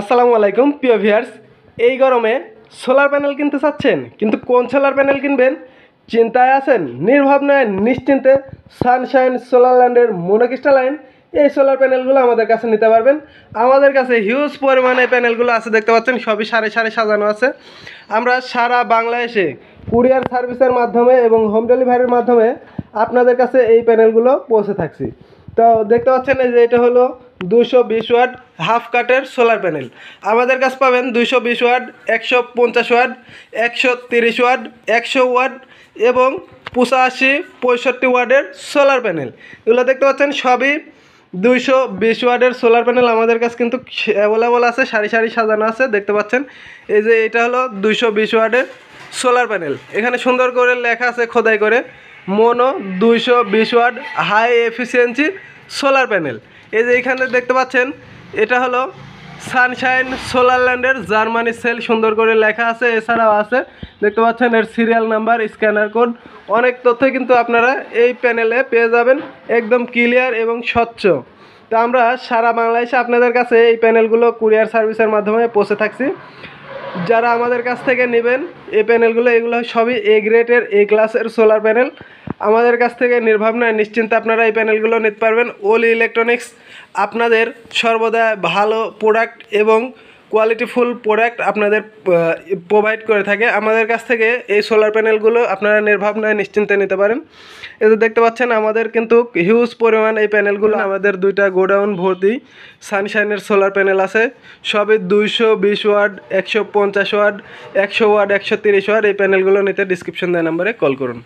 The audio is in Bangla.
আসসালামু আলাইকুম প্রিয় ভিউয়ার্স। এই গরমে সোলার প্যানেল কিনতে চাচ্ছেন, কিন্তু কোন সোলার প্যানেল কিনবেন চিন্তায় আছেন? নির্ভাবনায় নিশ্চিন্তে সানশাইন সোলারল্যান্ডের মোনোক্রিস্টালাইন এই সোলার প্যানেলগুলো আমাদের কাছে নিতে পারবেন। আমাদের কাছে হিউজ পরিমাণে প্যানেলগুলো আছে, দেখতে পাচ্ছেন সবই সারি সারি সাজানো আছে। আমরা সারা বাংলাদেশে কুরিয়ার সার্ভিসের মাধ্যমে এবং হোম ডেলিভারির মাধ্যমে আপনাদের কাছে এই প্যানেলগুলো পৌঁছে থাকছি। তো দেখতে পাচ্ছেন এই যে এটা হলো 220 ওয়াট হাফ কাটের সোলার প্যানেল। আমাদের কাছে পাবেন 220 ওয়াট, 150 ওয়াট, 130 ওয়াট, 100 ওয়াট এবং 85-65 ওয়াটের সোলার প্যানেল। এগুলো দেখতে পাচ্ছেন সবই 220 ওয়াটের সোলার প্যানেল। আমাদের কাছে কিন্তু অ্যাভেলেবল আছে, সারি সারি সাজানো আছে, দেখতে পাচ্ছেন। এই যে এটা হলো 220 ওয়াটের সোলার প্যানেল। এখানে সুন্দর করে লেখা আছে খোদাই করে, mono 220 watt high efficiency solar panel. এই যে এখানে দেখতে পাচ্ছেন এটা হলো সানশাইন সোলারল্যান্ডের জার্মানি সেল, সুন্দর করে লেখা আছে। এছাড়াও আছে দেখতে পাচ্ছেন এর সিরিয়াল নাম্বার, স্ক্যানার কোড, অনেক তথ্য কিন্তু আপনারা এই প্যানেলে পেয়ে যাবেন, একদম ক্লিয়ার এবং স্বচ্ছ। তো আমরা সারা বাংলাদেশে আপনাদের কাছে এই প্যানেলগুলো কুরিয়ার সার্ভিসের মাধ্যমে পৌঁছে থাকছি। যারা আমাদের কাছ থেকে নেবেন এই প্যানেলগুলো, এগুলো সবই এ গ্রেডের এ ক্লাসের সোলার প্যানেল। আমাদের কাছ থেকে নির্ভাবনায় নিশ্চিন্তে আপনারা এই প্যানেলগুলো নিতে পারবেন। ওলি ইলেকট্রনিক্স আপনাদের সর্বদা ভালো প্রোডাক্ট এবং কোয়ালিটিফুল প্রোডাক্ট আপনাদের প্রোভাইড করে থাকে। আমাদের কাছ থেকে এই সোলার প্যানেলগুলো আপনারা নির্ভাবনায় নিশ্চিন্তে নিতে পারেন। এই যে দেখতে পাচ্ছেন আমাদের কিন্তু হিউজ পরিমাণ এই প্যানেলগুলো, আমাদের দুইটা গোডাউন ভর্তি সানশাইনের সোলার প্যানেল আছে। সবই 220 ওয়াট, 150 ওয়াট, 100 ওয়াট, 130 ওয়াট। এই প্যানেলগুলো নিতে ডিসক্রিপশন দেওয়া নাম্বারে কল করুন।